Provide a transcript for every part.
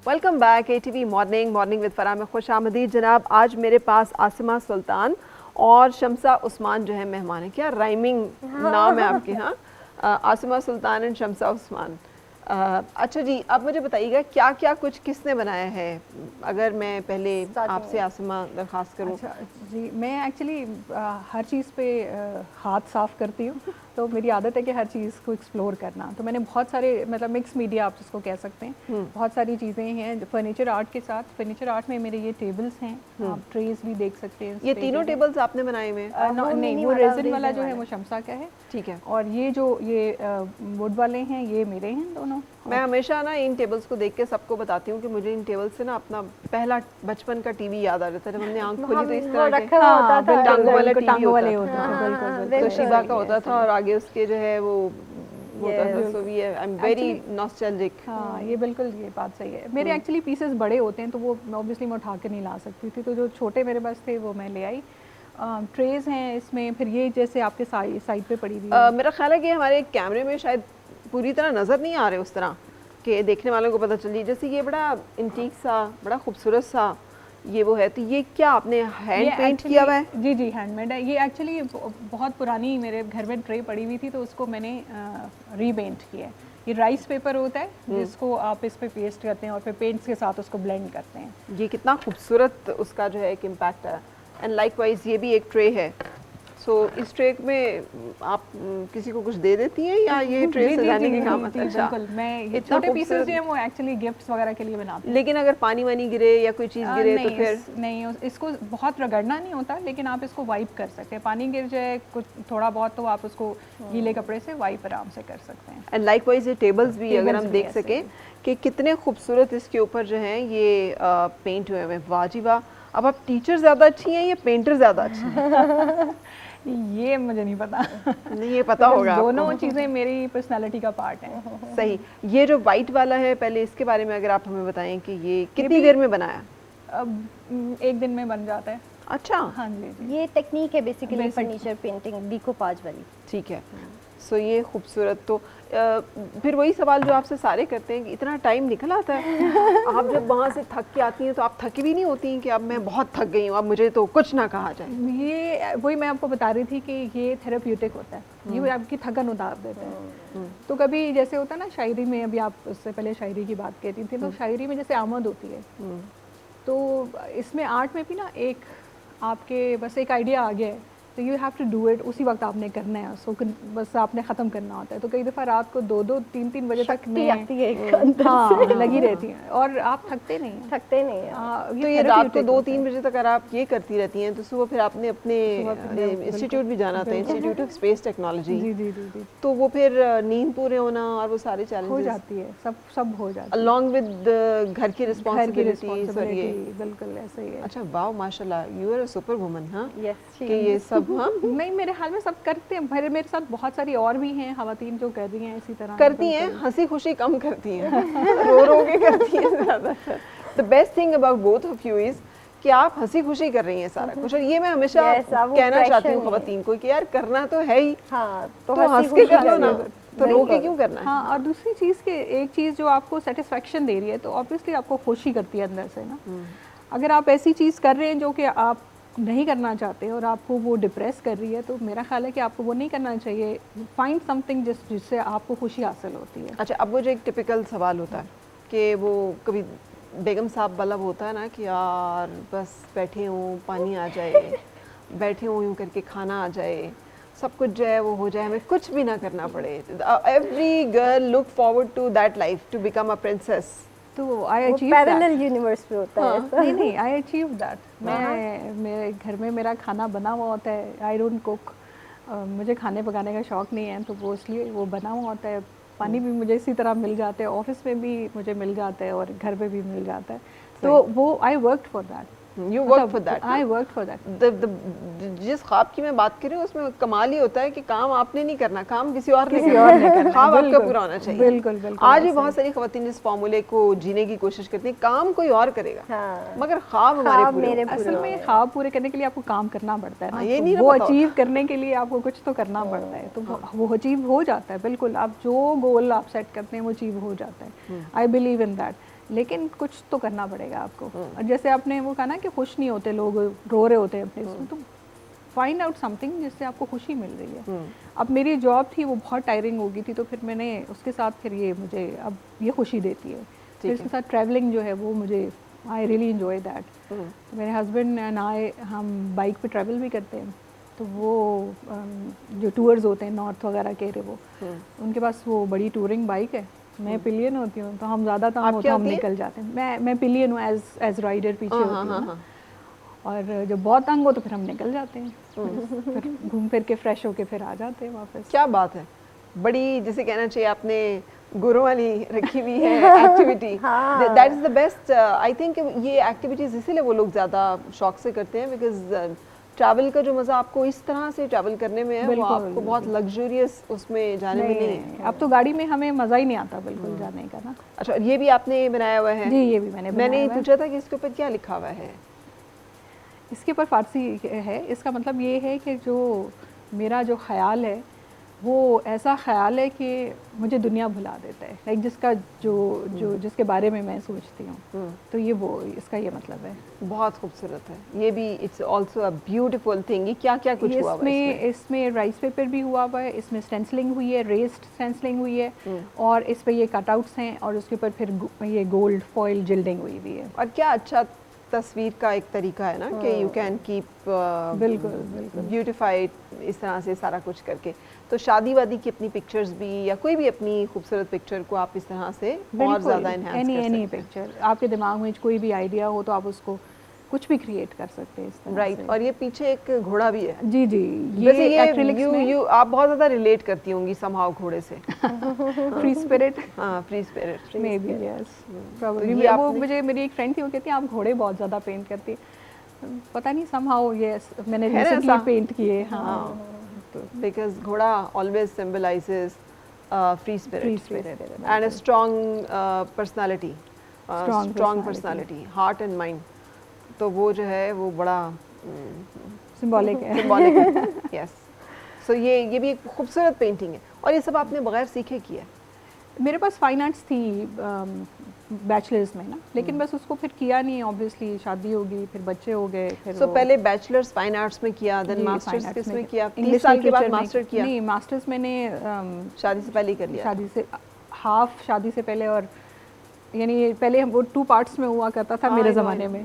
Welcome back ATV morning with Farah में खुश आमदीद जनाब। आज मेरे पास आसिमा सुल्तान और शम्सा उस्मान जो है मेहमान है। क्या राइमिंग नाम है आपके यहाँ, आसिमा सुल्तान एंड शम्सा उस्मान। अच्छा जी, अब मुझे बताइएगा क्या क्या कुछ किसने बनाया है, अगर मैं पहले आपसे आसिमा दरख्वास्त करूँ। अच्छा जी, मैं एक्चुअली हर चीज़ पे हाथ साफ़ करती हूँ तो मेरी आदत है कि हर चीज़ को एक्सप्लोर करना। तो मैंने बहुत सारे मतलब मिक्स मीडिया आप जिसको कह सकते हैं, बहुत सारी चीज़ें हैं फर्नीचर आर्ट के साथ। फर्नीचर आर्ट में मेरे ये टेबल्स हैं, आप ट्रेस भी देख सकते हैं। ये तीनों टेबल्स आपने बनाए हुए हैं? नहीं, वो रेजिन वाला जो है वो शम्सा का है। ठीक है। और ये जो ये वुड वाले हैं ये मेरे हैं दोनों। मैं हमेशा ना इन टेबल्स को देख के सबको बताती हूँ कि मुझे इन टेबल्स से ना अपना पहला बचपन का टीवी याद आ जाता है। जब हमने आंख खोली तो इस तरह के टांगों वाला टीवी होता था, तो शिबा का होता था और आगे उसके जो है वो होता था। So we I am very nostalgic. हाँ, ये बिल्कुल ये बात सही है। मेरे एक्चुअली पीसेस बड़े होते हैं तो वो ऑब्वियसली मैं उठा के नहीं ला सकती थी, तो जो छोटे मेरे पास थे वो मैं ले आई। ट्रेज हैं इसमें, फिर ये जैसे आपके साइड पे पड़ी हुई है। मेरा ख्याल है कि हमारे कैमरे में शायद पूरी तरह नज़र नहीं आ रहे उस तरह कि देखने वालों को पता चलिए। जैसे ये बड़ा इंटीक सा, बड़ा खूबसूरत सा ये वो है, तो ये क्या आपने हैंड पेंट किया हुआ है? जी जी, हैंडमेड है ये। एक्चुअली बहुत पुरानी मेरे घर में ट्रे पड़ी हुई थी तो उसको मैंने रीपेंट किया है। ये राइस पेपर होता है जिसको आप इस पे पेस्ट करते हैं और फिर पेंट्स के साथ उसको ब्लेंड करते हैं। ये कितना खूबसूरत उसका जो है एक इम्पैक्ट है। एंड लाइकवाइज ये भी एक ट्रे है। सो इस ट्रे में आप किसी को कुछ दे देती हैं या ये ट्रे सजाने के काम आता है? अच्छा, बिल्कुल, मैं ये छोटे पीसेस जो हैं वो एक्चुअली गिफ्ट्स वगैरह के लिए बनाती हूँ। लेकिन अगर पानी वानी गिरे या कोई चीज़ गिरे तो फिर नहीं, इसको बहुत रगड़ना नहीं होता, लेकिन आप इसको वाइप कर सकते हैं। पानी गिर जाए कुछ थोड़ा बहुत तो आप उसको गीले कपड़े से वाइप आराम से कर सकते हैं। एंड लाइकवाइज ये टेबल्स भी अगर हम देख सकें कि कितने खूबसूरत इसके ऊपर जो हैं ये पेंट हुए हुए हैं। वाह जी वाह। अब आप टीचर ज़्यादा अच्छी हैं या पेंटर ज़्यादा अच्छी हैं? ये मुझे नहीं पता। नहीं, ये पता होगा। दोनों चीज़ें मेरी पर्सनालिटी का पार्ट हैं। सही। ये जो वाइट वाला है, पहले इसके बारे में अगर आप हमें बताएं कि ये कितनी देर में बनाया? अब एक दिन में बन जाता है। अच्छा, हाँ जी। ये टेक्निक है बेसिकली फर्नीचर पेंटिंग डीकोपाज वाली। ठीक है। सो ये खूबसूरत। तो फिर वही सवाल जो आपसे सारे करते हैं कि इतना टाइम निकल आता है, आप जब वहाँ से थक के आती हैं तो आप थकी भी नहीं होती हैं कि अब मैं बहुत थक गई हूँ, अब मुझे तो कुछ ना कहा जाए? ये वही मैं आपको बता रही थी कि ये थेरेप्यूटिक होता है, ये आपकी थकन उतार देता है। तो कभी जैसे होता है ना शायरी में, अभी आप उससे पहले शायरी की बात कहती थी, तो शायरी में जैसे आमद होती है, तो इसमें आर्ट में भी ना एक आपके बस एक आइडिया आ गया है तो you have to do it, उसी वक्त आपने करना है उसको, बस आपने ख़त्म करना होता है। तो कई दफ़ा रात को 2-2, 3-3 बजे तक नहीं आती है लगी रहती हैं और आप थकते नहीं हैं। तो ये रात को 2-3 बजे तक अगर आप ये करती रहती हैं तो सुबह फिर आपने अपने इंस्टीट्यूट भी जाना था, इंस्टीट्यूट ऑफ स्पेस टेक्नोलॉजी। जी जी जी जी। तो वो फिर नींद पूरे होना और वो सारे चैलेंजेस हो जाती है, सब हो जाता है अलॉन्ग विद घर की रिस्पांसिबिलिटी। बिल्कुल ऐसा ही है। अच्छा, वाओ माशाल्लाह, you are a super woman. हाँ, यस, कि ये सब हाँ नहीं, मेरे हाल में सब करते हैं। मेरे साथ बहुत सारी और भी हैं ख़वातीन जो कर रही हैं इसी तरह करती हैं, हंसी खुशी कम करती हैं, रो रो के करती हैं ज़्यादातर। The best thing about both of you is कि आप हंसी खुशी कर रही हैं सारा कुछ, और ये मैं हमेशा कहना चाहती हूँ ख़वातीन को कि यार करना तो है ही, तो हंस के कर लो ना, तो रो के क्यों करना है? हाँ, और दूसरी चीज़ के एक चीज़ जो आपको सेटिस्फेक्शन दे रही है तो ऑब्वियसली आपको खुशी करती है अंदर से ना। अगर आप ऐसी चीज़ कर रहे हैं जो कि आप नहीं करना चाहते और आपको वो डिप्रेस कर रही है, तो मेरा ख्याल है कि आपको वो नहीं करना चाहिए। फाइंड समथिंग जिससे आपको खुशी हासिल होती है। अच्छा, अब मुझे एक टिपिकल सवाल होता है कि वो कभी बेगम साहब वाला होता है ना कि यार बस बैठे हूँ, पानी आ जाए, बैठे हूँ यूँ करके खाना आ जाए, सब कुछ जो है वो हो जाए, हमें कुछ भी ना करना पड़े। Every girl look forward to that life, to become a princess. तो आई अचीव पैरेलल यूनिवर्स पे होता है ऐसा। नहीं, आई अचीव दैट। मैं मेरे घर में मेरा खाना बना हुआ होता है, आई डोंट कुक। मुझे खाने पकाने का शौक़ नहीं है, तो वो इसलिए वो बना हुआ होता है। पानी भी मुझे इसी तरह मिल जाता है, ऑफिस में भी मुझे मिल जाता है और घर पे भी मिल जाता है, तो वो I worked for that. You worked for that. I worked for that. जिस ख्वाब की मैं बात कर रही हूँ उसमें कमाल ही होता है कि काम आपने नहीं करना, काम किसी और ने करना, ख्वाब आपका पूरा होना चाहिए। बिल्कुल बिल्कुल। आज भी बहुत सारी ख्वातीन इस फॉर्मूले को जीने की कोशिश करती हैं, काम कोई और करेगा, मगर ख्वाब हमारे पूरे। असल में ख्वाब पूरे करने के लिए आपको काम करना पड़ता है ना, ये नहीं वो अचीव करने के लिए आपको कुछ तो करना पड़ता है, तो वो अचीव हो जाता है। बिल्कुल, आप जो गोल आप सेट करते हैं वो अचीव हो जाता है। आई बिलीव इन दैट, लेकिन कुछ तो करना पड़ेगा आपको। और जैसे आपने वो कहा ना कि खुश नहीं होते लोग, रो रहे होते हैं अपने इसमें, तो फाइंड आउट समथिंग जिससे आपको खुशी मिल रही है। अब मेरी जॉब थी वो बहुत टायरिंग हो गई थी, तो फिर मैंने उसके साथ फिर ये मुझे अब ये खुशी देती है। फिर इसके साथ ट्रैवलिंग जो है वो मुझे आई रियली एंजॉय दैट। मेरे हस्बैंड एंड आई हम बाइक पे ट्रैवल भी करते हैं, तो वो जो टूर्स होते हैं नॉर्थ वगैरह के वो उनके पास वो बड़ी टूरिंग बाइक है, मैं पिलियन होती हूँ, तो हम ज़्यादा तंग हो तो हम निकल जाते हैं। मैं पिलियन हूँ, एज राइडर पीछे होती हूँ ना, और जब बहुत तंग हो तो फिर हम निकल जाते हैं, फिर घूम फिर के फ्रेश होके फिर आ जाते हैं वापस। क्या बात है, बड़ी जिसे कहना चाहिए आपने गुरु वाली रखी हुई है activity. That is the best. I think ये एक्टिविटीज इसीलिए वो लोग ज़्यादा शौक से करते हैं, बिकॉज ट्रैवल का जो मज़ा आपको इस तरह से ट्रैवल करने में है, वो आपको बहुत लग्जरियस उसमें जाने में नहीं है। अब तो गाड़ी में हमें मज़ा ही नहीं आता बिल्कुल जाने का ना। अच्छा, ये भी आपने बनाया हुआ है? जी, ये भी मैंने पूछा था कि इसके ऊपर क्या लिखा हुआ है। इसके ऊपर फारसी है। इसका मतलब ये है कि जो मेरा जो ख्याल है वो ऐसा ख्याल है कि मुझे दुनिया भुला देता है, लाइक जिसका जो जिसके बारे में मैं सोचती हूँ, तो ये वो इसका ये मतलब है। बहुत खूबसूरत है ये भी। It's also a beautiful thing. ये क्या क्या कुछ हुआ हुआ है इसमें राइस पेपर भी हुआ हुआ है, इसमें स्टेंसलिंग हुई है, रेस्ड स्टेंसलिंग हुई है, और इस पे ये कटआउट्स हैं, और उसके ऊपर फिर ये गोल्ड फॉइल जिल्डिंग हुई हुई है। और क्या अच्छा तस्वीर का एक तरीका है ना कि यू कैन कीप बिल्कुल ब्यूटिफाइड इस तरह से सारा कुछ करके। तो शादी वादी की अपनी पिक्चर्स भी या कोई भी अपनी खूबसूरत पिक्चर को आप इस तरह से और ज़्यादा एनहांस कर सकते हैं। एनी पिक्चर, आपके दिमाग में कोई भी आइडिया हो तो आप उसको कुछ भी क्रिएट कर सकते हैं इस तरह राइट। और ये पीछे एक घोड़ा भी है। जी, वैसे ये आप बहुत ज़्यादा रिलेट करती होंगी समहाउ घोड़े से। Free spirit. हाँ, free spirit maybe, yes probably. वो मुझे मेरी एक फ्रेंड थी, वो कहती है आप घोड़े बहुत ज़्यादा पेंट करती है। पता नहीं समहाउ यस मैंने रिसेंटली पेंट किए। हाँ, because घोड़ा always symbolizes free spirit and a strong personality, strong personality, heart and mind. तो वो जो है वो बड़ा सिंबॉलिक है। yes. So ये भी एक खूबसूरत पेंटिंग है। और ये सब आपने बगैर सीखे किया है? मेरे पास फाइन आर्ट्स थी बैचलर्स में ना, लेकिन बस उसको फिर किया नहीं। ऑब्वियसली शादी होगी, फिर बच्चे हो गए, फिर पहले बैचलर्स फाइन आर्ट्स में किया, देन मास्टर्स किसमें किया? 30 साल के बाद मास्टर किया? नहीं, मास्टर्स मैंने शादी से पहले कर लिया। शादी से हाफ शादी से पहले, और यानी पहले वो 2 पार्ट्स में हुआ करता था मेरे ज़माने में,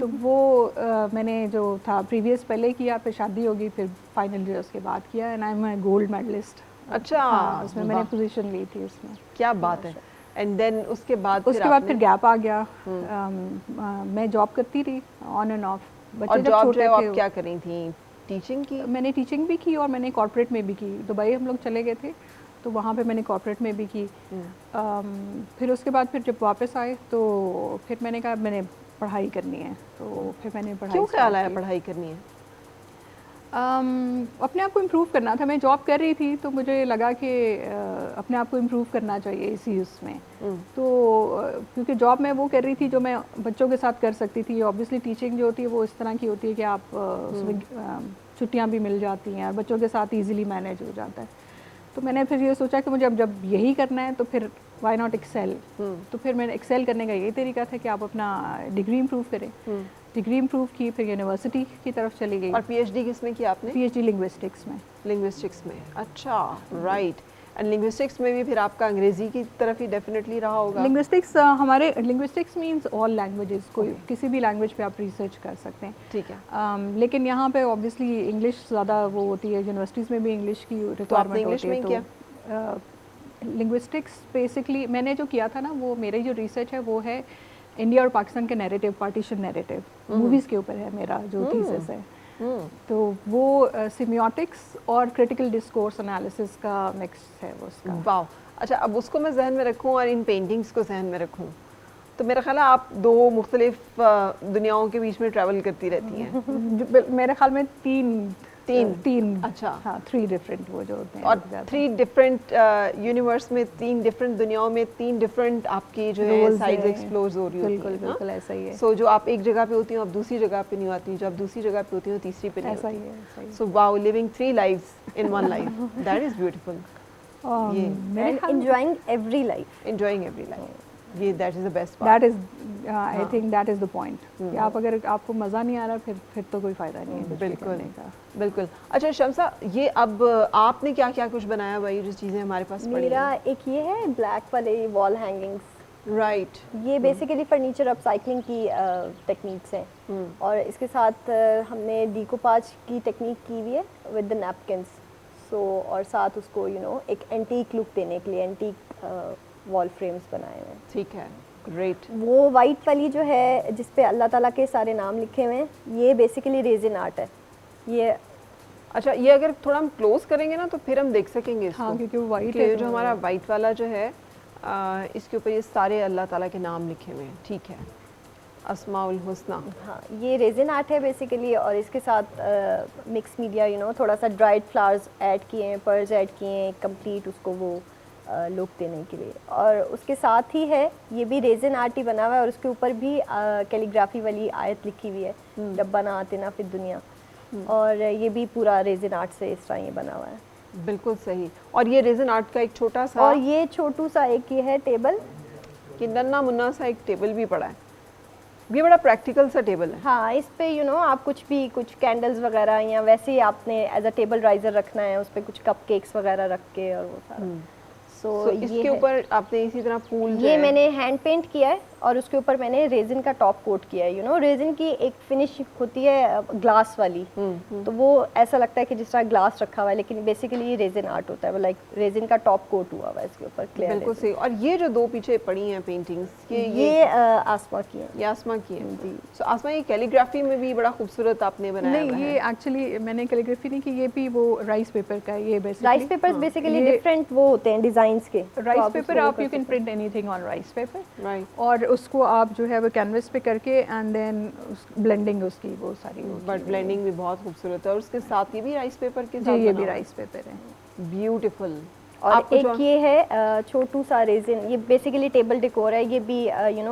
तो वो मैंने जो था प्रीवियस पहले किया, फिर शादी होगी, फिर फाइनल ईयर उसके बाद किया, and I am a gold medallist. अच्छा, हाँ, उसमें मैंने पोजीशन ली थी उसमें। क्या बात है। एंड देन उसके बाद फिर गैप आ गया। मैं जॉब करती रही ऑन एंड ऑफ। बच्चे जब छोटे थे। आप क्या कर रही थी? टीचिंग की? मैंने टीचिंग भी की और मैंने कॉर्पोरेट में भी की। दुबई हम लोग चले गए थे, तो वहाँ पे मैंने कॉर्पोरेट में भी की। फिर उसके बाद फिर जब वापस आए तो फिर मैंने कहा मैंने पढ़ाई करनी है, तो फिर मैंने पढ़ाई। क्यों ख्याल आया पढ़ाई करनी है? अपने आप को इम्प्रूव करना था। मैं जॉब कर रही थी, तो मुझे लगा कि अपने आप को इम्प्रूव करना चाहिए इसी उसमें। तो क्योंकि जॉब मैं वो कर रही थी जो मैं बच्चों के साथ कर सकती थी। ऑब्वियसली टीचिंग जो होती है वो इस तरह की होती है कि आप उसमें छुट्टियाँ भी मिल जाती हैं और बच्चों के साथ ईजिली मैनेज हो जाता है। तो मैंने फिर ये सोचा कि मुझे अब जब यही करना है तो फिर वाई नॉट एक्सेल। तो फिर मैंने एक्सेल करने का यही तरीका था कि आप अपना डिग्री इम्प्रूव करें। डिग्री इम्प्रूव की, फिर यूनिवर्सिटी की तरफ चली गई। और पीएचडी किसमें किया आपने? पीएचडी लिंग्विस्टिक्स में। लिंग्विस्टिक्स में, अच्छा, राइट। एंड लिंग्विस्टिक्स में भी फिर आपका अंग्रेजी की तरफ ही डेफिनेटली रहा होगा। लिंग्विस्टिक्स हमारे लिंग्विस्टिक्स मींस ऑल लैंग्वेजेस, कोई किसी भी लैंग्वेज पे आप रिसर्च कर सकते हैं। ठीक है। लेकिन यहाँ पे ऑब्वियसली इंग्लिश ज़्यादा वो होती है, यूनिवर्सिटीज़ में भी इंग्लिश की रिक्वायरमेंट होती है। तो लिंग्विस्टिक्स बेसिकली मैंने जो किया था ना, वो मेरी जो रिसर्च है वो है इंडिया और पाकिस्तान के नैरेटिव, पार्टीशन नैरेटिव, मूवीज़ के ऊपर है मेरा जो थीसिस है। तो वो सिमियोटिक्स और क्रिटिकल डिस्कोर्स एनालिसिस का मिक्स है वो उसका। वाह, अच्छा, अब उसको मैं जहन में रखूं और इन पेंटिंग्स को जहन में रखूं, तो मेरा ख्याल है आप दो मुख्तलिफ दुनियाओं के बीच में ट्रैवल करती रहती हैं। मेरे ख्याल में तीन अच्छा। हाँ 3 डिफरेंट वो जो होते हैं और ज़्यादा। 3 डिफरेंट यूनिवर्स में, 3 डिफरेंट दुनियाओं में 3 डिफरेंट आपकी जो है Roles साइड्स हैं। एक्सप्लोर हो रही होती हैं। बिल्कुल बिल्कुल ऐसा ही है। सो जो आप एक जगह पे होती हो आप दूसरी जगह पे नहीं आती, जो आप दूसरी जगह पे होती हो तीसरी पे नहीं ऐसा होती। ही है, ऐसा ही है। So wow, living 3 lives in one life, that is beautiful. ये मेरे एंड ख्याल में enjoying every life. Enjoying every life, ये that is the best part. That is I think that is the point कि आप अगर आपको मज़ा नहीं आ रहा फिर तो कोई फ़ायदा नहीं है कुछ भी बिल्कुल करने का। बिल्कुल। अच्छा शम्सा, ये अब आपने क्या क्या कुछ बनाया भाई, जो चीज़ें हमारे पास पड़ी मेरा हैं? एक ये है ब्लैक वाले वॉल हैंगिंग्स। राइट। ये बेसिकली फर्नीचर अपसाइक्लिंग की टेक्निक्स हैं और इसके साथ हमने डीकोपाज की टेक्निक की हुई है विद द नैपकिन्स। सो और साथ उसको एक एंटीक लुक देने के लिए एंटीक वॉल फ्रेम्स बनाए हुए हैं। ठीक है, ग्रेट। वो वाइट वाली जो है जिस पे अल्लाह ताला के सारे नाम लिखे हुए हैं, ये बेसिकली रेजिन आर्ट है। ये अच्छा, ये अगर थोड़ा हम क्लोज करेंगे ना तो फिर हम देख सकेंगे इसको। हाँ क्योंकि वो वाइट कि है जो हमारा वाइट वाला जो है इसके ऊपर ये सारे अल्लाह ताला के नाम लिखे हुए हैं। ठीक है, अस्माउल हुस्ना। हाँ, ये रेजिन आर्ट है बेसिकली और इसके साथ मिक्स मीडिया थोड़ा सा ड्राइड फ्लावर्स ऐड किए हैं, पर्ल्स ऐड किए हैं, कंप्लीट उसको वो लुक देने के लिए। और उसके साथ ही है ये भी रेजिन आर्ट ही बना हुआ है और उसके ऊपर भी कैलीग्राफी वाली आयत लिखी हुई है, डब्बा ना आते ना फिर दुनिया। और ये भी पूरा रेजिन आर्ट से इस तरह ये बना हुआ है। बिल्कुल सही। और ये रेजिन आर्ट का एक छोटा सा और ये छोटू सा एक ये है टेबल, कि नन्ना मुन्ना सा एक टेबल भी पड़ा है। ये बड़ा प्रैक्टिकल सा टेबल है। हाँ इस पे आप कुछ कैंडल्स वगैरह या वैसे ही आपने एज अ टेबल राइजर रखना है, उस पे कुछ कप केक्स वगैरह रख के और वो सारा। So, ये इसके है। ऊपर आपने इसी तरह फूल जो ये है, मैंने हैंड पेंट किया है और उसके ऊपर मैंने रेजिन का टॉप कोट किया है। रेजिन की एक फिनिश होती है ग्लास वाली, तो वो ऐसा लगता है कि जिस तरह ग्लास रखा हुआ है, लेकिन बेसिकली ये रेजिन आर्ट होता है। वो लाइक रेजिन का टॉप कोट हुआ हुआ है इसके ऊपर क्लियर। बिल्कुल सही। और ये जो दो पीछे पड़ी हैं पेंटिंग्स, ये आसमा की है। ये आसमा की है जी। सो आसमा, ये कैलीग्राफी में भी बड़ा खूबसूरत आपने बनाया हुआ नहीं है। ये एक्चुअली मैंने कैलीग्राफी नहीं की, ये भी वो राइस पेपर का है। ये बेसिकली राइस पेपर्स बेसिकली ये- डिफरेंट वो होते हैं डिजाइन्स के। राइस तो पेपर उसको आप कर यू कैन सकते हैं। Print anything on rice paper right. और उसको आप जो है वो कैनवस पे करके एंड देन ब्लेंडिंग उसकी वो सारी बट ब्लेंडिंग भी बहुत खूबसूरत है। और उसके साथ ये भी राइस पेपर के जी साथ ये बना भी हुआ राइस पेपर है। है। ब्यूटीफुल। और आपको एक जो- ये है छोटू सा रेजिन, ये बेसिकली टेबल डेकोर है। ये भी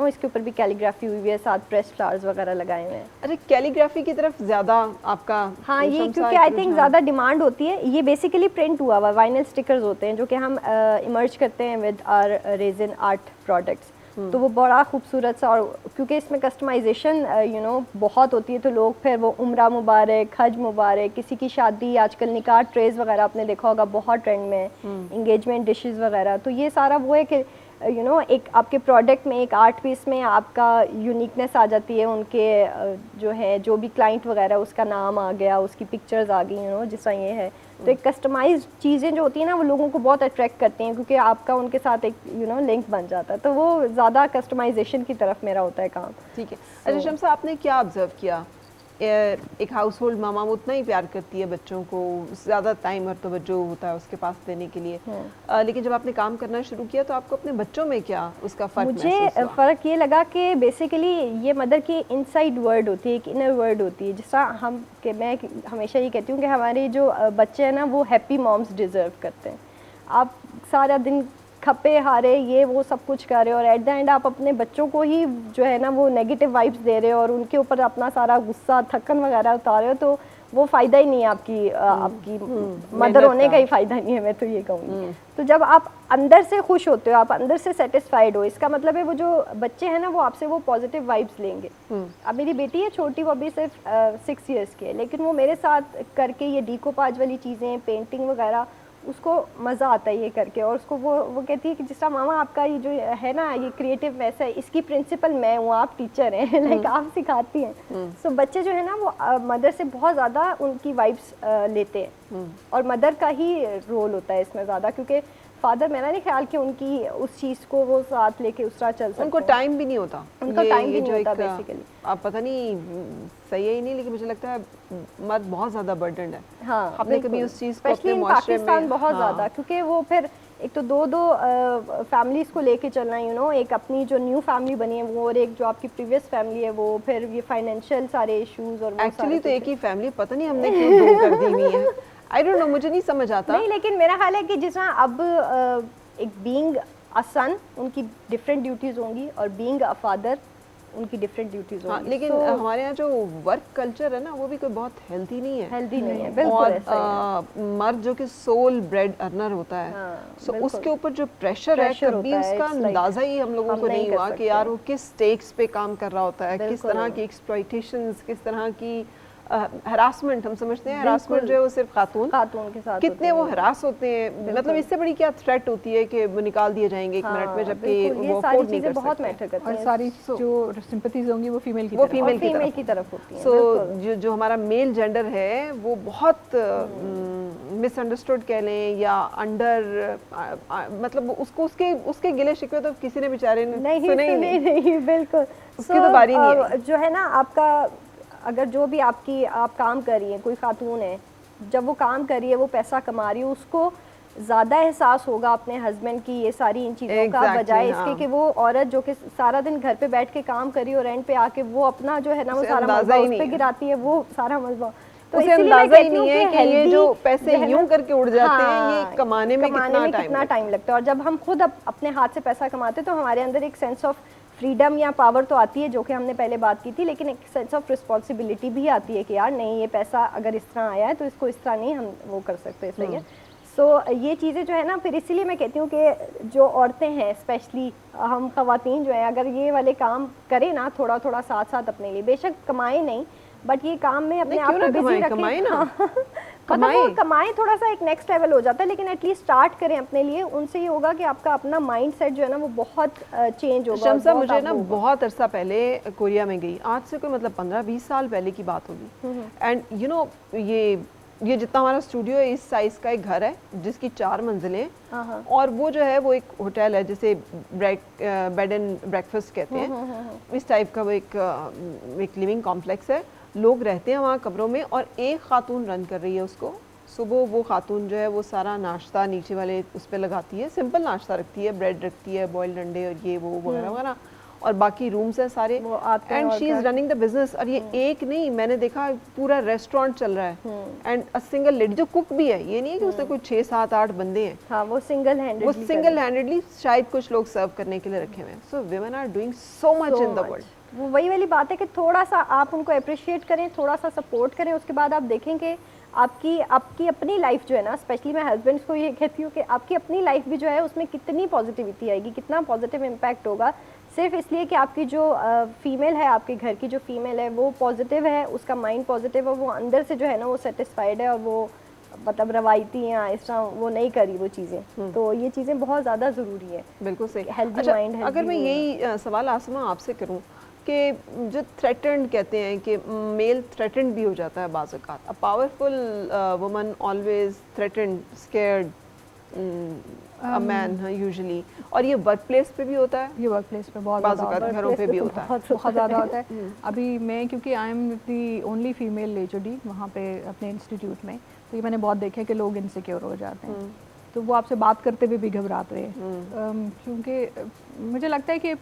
इसके ऊपर भी कैलीग्राफी हुई है, साथ प्रेस फ्लावर्स वगैरह लगाए हुए हैं। अच्छा, कैलीग्राफी की तरफ ज्यादा आपका हाँ ये शम्सा क्योंकि एक आई थिंक रुझान- ज़्यादा डिमांड होती है। ये बेसिकली प्रिंट हुआ हुआ वाइनल स्टिकर्स होते हैं जो कि हम इमर्ज करते हैं with our resin art products. तो वो बड़ा खूबसूरत सा, और क्योंकि इसमें कस्टमाइजेशन बहुत होती है, तो लोग फिर वो उम्रा मुबारक, हज मुबारक, किसी की शादी, आजकल निकाह ट्रेज वगैरह आपने देखा होगा बहुत ट्रेंड में, इंगेजमेंट डिशेस वगैरह। तो ये सारा वो है कि एक आपके प्रोडक्ट में, एक आर्ट पीस में आपका यूनिकनेस आ जाती है। उनके जो है जो भी क्लाइंट वगैरह उसका नाम आ गया, उसकी पिक्चर्स आ गई, जिस तरह ये है। तो एक कस्टमाइज्ड चीज़ें जो होती हैं ना वो लोगों को बहुत अट्रैक्ट करती हैं, क्योंकि आपका उनके साथ एक लिंक बन जाता है। तो वो ज़्यादा कस्टमाइजेशन की तरफ मेरा होता है काम। ठीक है। अच्छा शम्सा, आपने क्या ऑब्जर्व किया? एक हाउस होल्ड मामा वो उतना ही प्यार करती है बच्चों को, ज़्यादा टाइम और तवज्जो होता है उसके पास देने के लिए, लेकिन जब आपने काम करना शुरू किया तो आपको अपने बच्चों में क्या उसका फ़र्क मुझे महसूस हुआ? फ़र्क ये लगा कि बेसिकली ये मदर की इनसाइड वर्ड होती है, एक इनर वर्ड होती है। जिस तरह मैं हमेशा ये कहती हूँ कि हमारे जो बच्चे हैं ना वो हैप्पी मॉम्स डिज़र्व करते हैं। आप सारा दिन खपे हारे ये वो सब कुछ कर रहे हो और एट द एंड आप अपने बच्चों को ही जो है ना वो नेगेटिव वाइब्स दे रहे हो और उनके ऊपर अपना सारा गुस्सा, थकन वगैरह उतार रहे हो, तो वो फ़ायदा ही नहीं है आपकी मदर होने का ही फ़ायदा नहीं है, मैं तो ये कहूँगी। तो जब आप अंदर से खुश होते हो, आप अंदर से सेटिस्फाइड हो, इसका मतलब है वो जो बच्चे हैं ना वो आपसे वो पॉजिटिव वाइब्स लेंगे। अब मेरी बेटी है छोटी, वो अभी सिर्फ 6 इयर्स की है, लेकिन वो मेरे साथ करके ये डीकोपाज वाली चीज़ें, पेंटिंग वगैरह, उसको मज़ा आता है ये करके। और उसको वो कहती है कि जिस तरह मामा आपका ये जो है ना ये क्रिएटिव वैसा है, इसकी प्रिंसिपल मैं हूँ, आप टीचर हैं, लाइक आप सिखाती हैं। सो बच्चे जो है ना वो मदर से बहुत ज़्यादा उनकी वाइब्स लेते हैं और मदर का ही रोल होता है इसमें ज़्यादा, क्योंकि फादर मेरा नहीं ख्याल कि उनकी उस चीज़ को वो साथ लेके उस तरह चल सकते उनको हैं। टाइम भी नहीं होता, उनको टाइम भी जो नहीं होता एक, बेसिकली। आप पता नहीं सही है ही नहीं, लेकिन मुझे लगता है मर्द बहुत ज़्यादा बर्डन है। हाँ आपने कभी उस चीज़ को स्पेशली अपने इन मुआशरे पाकिस्तान में- बहुत हाँ। ज़्यादा, क्योंकि वो फिर एक तो दो फैमिलीज़ को लेके चलना, एक अपनी जो न्यू फैमिली बनी है वो, और एक जो आपकी प्रीवियस फैमिली है वो, फिर ये फाइनेंशियल सारे इश्यूज और वो एक्चुअली तो एक ही फैमिली, पता नहीं हमने क्यों दो कर दी हुई है, आई डोंट नो, मुझे नहीं समझ आता। नहीं, लेकिन मेरा ख्याल है कि जिस तरह अब एक बीइंग अ सन उनकी डिफरेंट ड्यूटीज़ होंगी, और बीइंग अ फादर उनकी डिफरेंट ड्यूटीज़ होंगी। लेकिन हमारे यहाँ जो वर्क कल्चर है ना वो भी कोई बहुत हेल्दी नहीं है, हेल्दी नहीं है, बिल्कुल ऐसा ही और मर्द जो कि सोल ब्रेड अर्नर होता है, सो उसके ऊपर जो प्रेशर है कभी उसका अंदाजा ही हम लोगों को नहीं हुआ कि यार वो किस स्टेक्स पे काम कर रहा होता है, किस तरह की एक्सप्लॉइटेशंस, किस तरह की हरासमेंट। हम समझते हैं हरासमेंट जो है वो सिर्फ खातून के साथ कितने वो हरास होते हैं, मतलब इससे बड़ी क्या थ्रेट होती है कि वो निकाल दिए जाएंगे 1 मिनट में, जबकि वो अफोर्ड नहीं कर सकते। बहुत मैटर करती हैं, और सारी जो सिंपैथीज होंगी वो फीमेल की तरफ होती हैं। सो जो हमारा मेल जेंडर है वो बहुत मिसअंडरस्टूड कह लें या अंडर, मतलब उसके गिले शिकवे तो किसी ने बेचारे ने सुने ही नहीं, बिल्कुल उसकी तो बारी नहीं है। जो है ना आपका, अगर जो भी आप काम कर रही हैं, कोई खातून है, जब वो काम कर रही है, वो पैसा कमा रही है, उसको ज़्यादा एहसास होगा अपने हस्बैंड की ये सारी इन चीज़ों का, बजाय इसके कि वो औरत जो कि सारा दिन घर पे बैठ के काम करी और एंड पे आके वो अपना जो है ना वो सारा मलबा उस पे गिराती है, वो सारा मलबा, तो उसे अंदाजा ही नहीं है कि ये जो पैसे यूं करके उड़ जाते हैं ये कमाने में कितना टाइम लगता है। और जब हम खुद अपने हाथ से पैसा कमाते हैं तो हमारे अंदर एक सेंस ऑफ फ्रीडम या पावर तो आती है, जो कि हमने पहले बात की थी, लेकिन एक सेंस ऑफ रिस्पॉन्सिबिलिटी भी आती है कि यार नहीं, ये पैसा अगर इस तरह आया है तो इसको इस तरह नहीं हम वो कर सकते, सही है। सो ये चीज़ें जो है ना, फिर इसीलिए मैं कहती हूँ कि जो औरतें हैं, स्पेशली हम ख़वातीन जो हैं, अगर ये वाले काम करें ना थोड़ा थोड़ा साथ साथ अपने लिए, बेशक कमाएं नहीं, बट ये काम में अपने आप को बिजी रखें, मतलब कमाएं, थोड़ा सा एक नेक्स्ट लेवल हो जाता है, लेकिन एटलीस्ट स्टार्ट करें अपने लिए। उनसे ये होगा कि आपका अपना माइंड सेट जो है ना वो बहुत चेंज होगा। शम्सा, मुझे ना बहुत अरसा पहले कोरिया में गई, आज से कोई मतलब 15-20 साल पहले की बात होगी, एंड यू नो ये जितना हमारा स्टूडियो है इस साइज का एक घर है जिसकी 4 मंजिलें, और वो जो है वो एक होटल है जिसे बेड एंड ब्रेकफास्ट कहते हैं, इस टाइप का वो एक लिविंग कॉम्प्लेक्स है, लोग रहते हैं वहाँ कमरों में, और एक खातून रन कर रही है उसको। सुबह वो खातून जो है वो सारा नाश्ता नीचे वाले उस पर लगाती है, सिंपल नाश्ता रखती है, ब्रेड रखती है, बॉइल्ड अंडे और ये वो वगैरह वगैरह, और बाकी रूम्स है सारे, and she is running the business. और ये एक नहीं, मैंने देखा पूरा रेस्टोरेंट चल रहा है, एंड अ सिंगल लेडी जो कुक भी है, ये नहीं है कि उसने कोई 6-7-8 बंदे हैं, हाँ, वो सिंगल हैंडेडली शायद कुछ लोग सर्व करने के लिए रखे हुए हैं। So women are doing so much in the world. वो वही वाली बात है कि थोड़ा सा आप उनको अप्रिशिएट करें, थोड़ा सा सपोर्ट करें, उसके बाद आप देखेंगे आपकी अपनी लाइफ जो है ना, स्पेशली मैं हस्बैंड्स को ये कहती हूँ कि आपकी अपनी लाइफ भी जो है उसमें कितनी पॉजिटिविटी आएगी, कितना पॉजिटिव इम्पैक्ट होगा, सिर्फ इसलिए कि आपकी जो फीमेल है, आपके घर की जो फीमेल है वो पॉजिटिव है, उसका माइंड पॉजिटिव है, वो अंदर से जो है ना वो सेटिस्फाइड है, और वो मतलब रवायती या इस तरह वो नहीं करी वो चीज़ें, तो ये चीज़ें बहुत ज़्यादा ज़रूरी है। बिल्कुल सही। Healthy mind. अगर मैं यही सवाल आसमा आपसे करूँ कि जो थ्रेटन्ड कहते हैं कि मेल थ्रेटन्ड भी हो जाता है बाज़ औक़ात, a powerful woman always threatened, scared a man usually, और ये वर्क प्लेस पे भी होता है, ये वर्क प्लेस पे बहुत ज़्यादा, घरों पे भी होता है, बहुत ज़्यादा होता है। अभी मैं, क्योंकि I am the only female HOD वहाँ पे अपने इंस्टीट्यूट में, तो ये मैंने बहुत देखा है कि लोग इनसिक्योर हो जाते हैं, तो वो आपसे बात करते हुए भी घबराते हैं, क्योंकि मुझे लगता है कि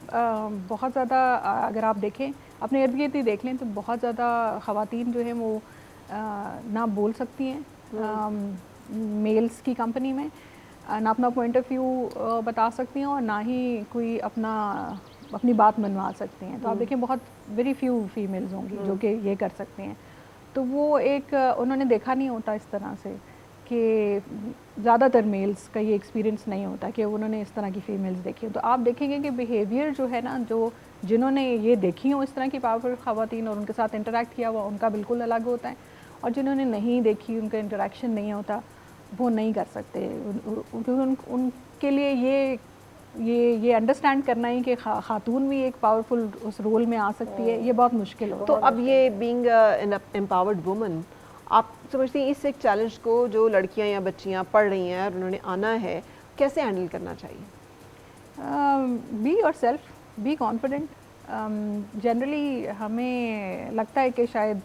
बहुत ज़्यादा, अगर आप देखें अपने इर्द गिर्द ही देख लें, तो बहुत ज़्यादा ख़वातीन जो हैं वो ना बोल सकती हैं मेल्स की कंपनी में, ना अपना पॉइंट ऑफ व्यू बता सकती हैं, और ना ही कोई अपनी बात मनवा सकती हैं। तो आप देखें बहुत वेरी फ्यू फीमेल्स होंगी जो कि ये कर सकते हैं, तो वो एक उन्होंने देखा नहीं होता इस तरह से कि ज़्यादातर मेल्स का ये एक्सपीरियंस नहीं होता कि उन्होंने इस तरह की फ़ीमेल्स देखी हो। तो आप देखेंगे कि बिहेवियर जो है ना, जो जिन्होंने ये देखी हो इस तरह की पावरफुल ख़वातीन और उनके साथ इंटरेक्ट किया हुआ, उनका बिल्कुल अलग होता है, और जिन्होंने नहीं देखी, उनका इंटरेक्शन नहीं होता, वो नहीं कर सकते, उनके लिए ये अंडरस्टैंड करना ही कि खातून भी एक पावरफुल उस रोल में आ सकती है, ये बहुत मुश्किल हो। तो अब ये बीइंग एन एम्पावर्ड वुमन, आप समझती हैं इस एक चैलेंज को जो लड़कियां या बच्चियां पढ़ रही हैं और उन्होंने आना है, कैसे हैंडल करना चाहिए? Be yourself, be confident. Generally हमें लगता है कि शायद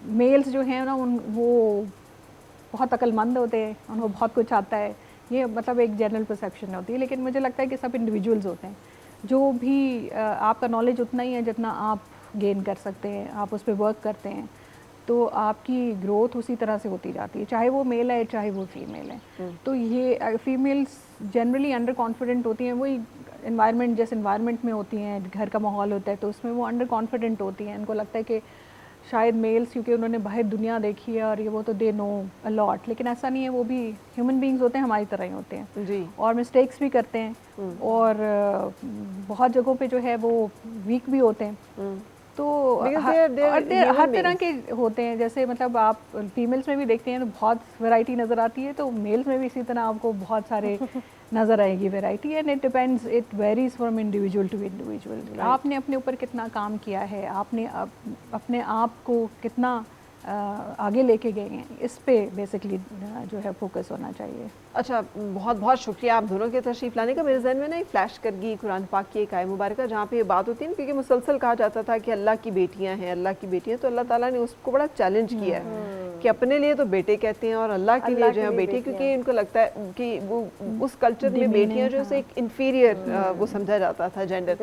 मेल्स जो हैं ना वो बहुत अक्लमंद होते हैं, उनको बहुत कुछ आता है, ये मतलब एक जनरल परसेप्शन होती है, लेकिन मुझे लगता है कि सब इंडिविजुअल्स होते हैं। जो भी आपका नॉलेज उतना ही है जितना आप गेन कर सकते हैं, आप उस पर वर्क करते हैं तो आपकी ग्रोथ उसी तरह से होती जाती है, चाहे वो मेल है चाहे वो फीमेल है। तो ये फीमेल्स जनरली अंडर कॉन्फिडेंट होती हैं, वही इन्वायरमेंट जिस इन्वायरमेंट में होती हैं, घर का माहौल होता है तो उसमें वो अंडर कॉन्फिडेंट होती हैं। उनको लगता है कि शायद मेल्स क्योंकि उन्होंने बाहर दुनिया देखी है और ये वो तो दे नो अ लॉट, लेकिन ऐसा नहीं है, वो भी ह्यूमन बीइंग्स होते हैं, हमारी तरह ही होते हैं जी। और मिस्टेक्स भी करते हैं और बहुत जगहों पे जो है वो वीक भी होते हैं। तो हर तरह के होते हैं, जैसे मतलब आप फीमेल्स में भी देखते हैं तो बहुत वैरायटी नज़र आती है, तो मेल्स में भी इसी तरह आपको बहुत सारे नज़र आएगी variety. And it depends, it varies from individual to individual. आपने अपने ऊपर कितना काम किया है, आपने अपने आप को कितना आगे लेके गए हैं, इस पे बेसिकली जो है फोकस होना चाहिए। अच्छा, बहुत बहुत शुक्रिया आप दोनों के तशरीफ़ लाने का। मेरे जहन में ना एक फ्लैश कर गई कुरान पाक की एक आयत मुबारक जहाँ पे ये बात होती है ना, क्योंकि मुसलसल कहा जाता था कि अल्लाह की बेटियाँ हैं, अल्लाह की बेटियाँ, तो अल्लाह ताला ने उसको बड़ा चैलेंज किया है कि अपने लिए तो बेटे कहते हैं और अल्लाह के लिए जो है बेटी, क्योंकि उनको लगता है कि वो उस कल्चर में बेटियाँ जो है एक इन्फीरियर वो समझा जाता था जेंडर।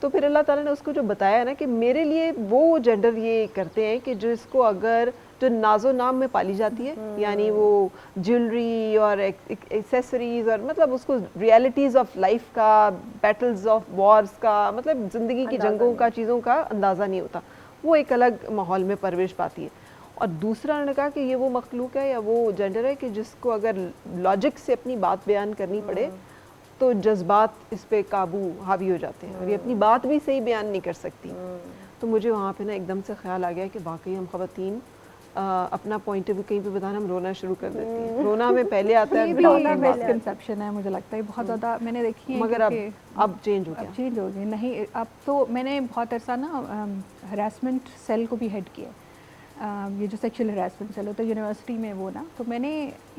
तो फिर अल्लाह ताला ने उसको जो बताया ना कि मेरे लिए वो जेंडर ये करते हैं कि जिसको अगर जो नाजो नाम में पाली जाती है, यानी वो ज्वेलरी और एक्सेसरीज और मतलब उसको रियलिटीज़ ऑफ लाइफ का, बैटल्स ऑफ वॉर्स का, मतलब ज़िंदगी की जंगों का, चीज़ों का अंदाज़ा नहीं होता, वो एक अलग माहौल में परवरिश पाती है। और दूसरा उन्होंने कहा कि ये वो मखलूक है या वो जेंडर है कि जिसको अगर लॉजिक से अपनी बात बयान करनी पड़े तो जज्बात इस पे काबू हावी हो जाते हैं और ये अपनी बात भी सही बयान नहीं कर सकती। तो मुझे वहाँ पे ना एकदम से ख्याल आ गया कि वाकई हम ख़वातीन अपना पॉइंट ऑफ व्यू कहीं पे बताना, हम रोना शुरू कर देती हैं। रोना हमें पहले आता है, मिसकंसेप्शन है मुझे लगता है बहुत ज़्यादा, मैंने देखी है। मगर अब चेंज हो गया, चेंज हो गई नहीं। अब तो मैंने बहुत अरसा ना हरासमेंट सेल को भी हेड किया, ये जो सेक्शुअल हरासमेंट सेल होता है यूनिवर्सिटी में वो ना, तो मैंने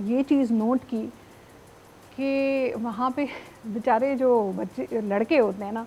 ये चीज़ नोट की कि वहाँ पे बेचारे जो बच्चे लड़के होते हैं ना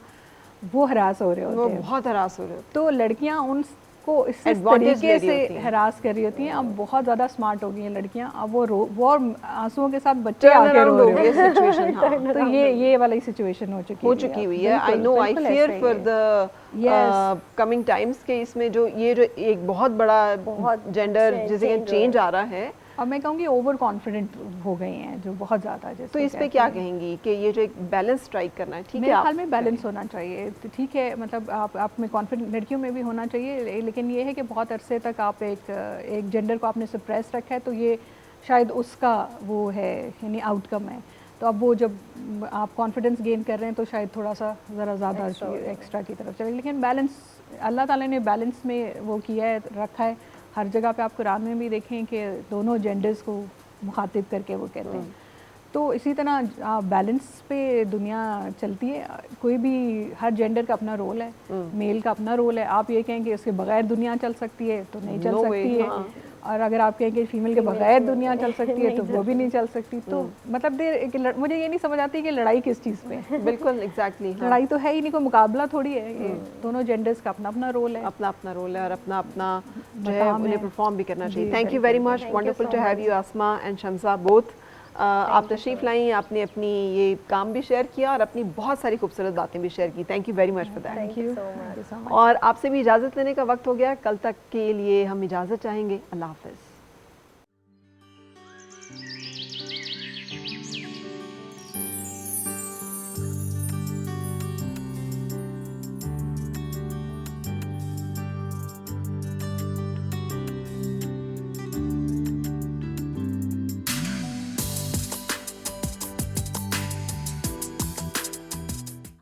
वो हरास हो रहे होते हैं, बहुत हरास हो रहे होते हैं। तो लड़कियाँ उनको इस तरीके से हरास कर रही होती हैं। अब बहुत ज़्यादा स्मार्ट हो गई हैं लड़कियाँ, अब वो आंसुओं के साथ बच्चे आके रो रहे हैं सिचुएशन। तो ये वाली सिचुएशन हो चुकी हुई है। I know, I fear for the coming times के इसमें जो एक बहुत बड़ा जेंडर जैसे चेंज आ रहा है। अब मैं कहूँगी ओवर कॉन्फिडेंट हो गए हैं जो बहुत ज़्यादा। तो इस पे क्या कहेंगी कि ये जो एक बैलेंस स्ट्राइक करना है, ठीक है, मेरे ख्याल में बैलेंस होना चाहिए। तो ठीक है, मतलब आप में कॉन्फिडेंट लड़कियों में भी होना चाहिए, लेकिन ये है कि बहुत अरसे तक आप एक जेंडर को आपने सप्रेस रखा है, तो ये शायद उसका वो है यानी आउटकम है। तो अब वो जब आप कॉन्फिडेंस गेन कर रहे हैं तो शायद थोड़ा सा ज़रा ज़्यादा एक्स्ट्रा की तरफ चले, लेकिन बैलेंस अल्लाह ताला ने बैलेंस में वो किया है, रखा है हर जगह पे। आप कुरान में भी देखें कि दोनों जेंडर्स को मुखातिब करके वो कहते हैं। तो इसी तरह बैलेंस पे दुनिया चलती है। कोई भी हर जेंडर का अपना रोल है, मेल का अपना रोल है। आप ये कहें कि उसके बगैर दुनिया चल सकती है तो नहीं चल सकती है, और अगर आप कहें कि फीमेल के बगैर दुनिया चल सकती है तो वो भी नहीं चल सकती। तो मतलब मुझे ये नहीं समझ आती कि लड़ाई किस चीज़ पे है। बिल्कुल एग्जैक्टली, लड़ाई तो है ही नहीं, कोई मुकाबला थोड़ी है। ये दोनों जेंडर्स का अपना अपना रोल है, अपना अपना रोल है और अपना अपना जो है उन्हें परफॉर्म भी करना चाहिए। Thank you very much, wonderful to have you Asma and Shamsa both. आप तशरीफ़ लाई, आपने अपनी ये काम भी शेयर किया और अपनी बहुत सारी खूबसूरत बातें भी शेयर की। Thank you very much for that. Thank you so much. और आपसे भी इजाज़त लेने का वक्त हो गया, कल तक के लिए हम इजाज़त चाहेंगे। अल्लाह हाफ़िज़।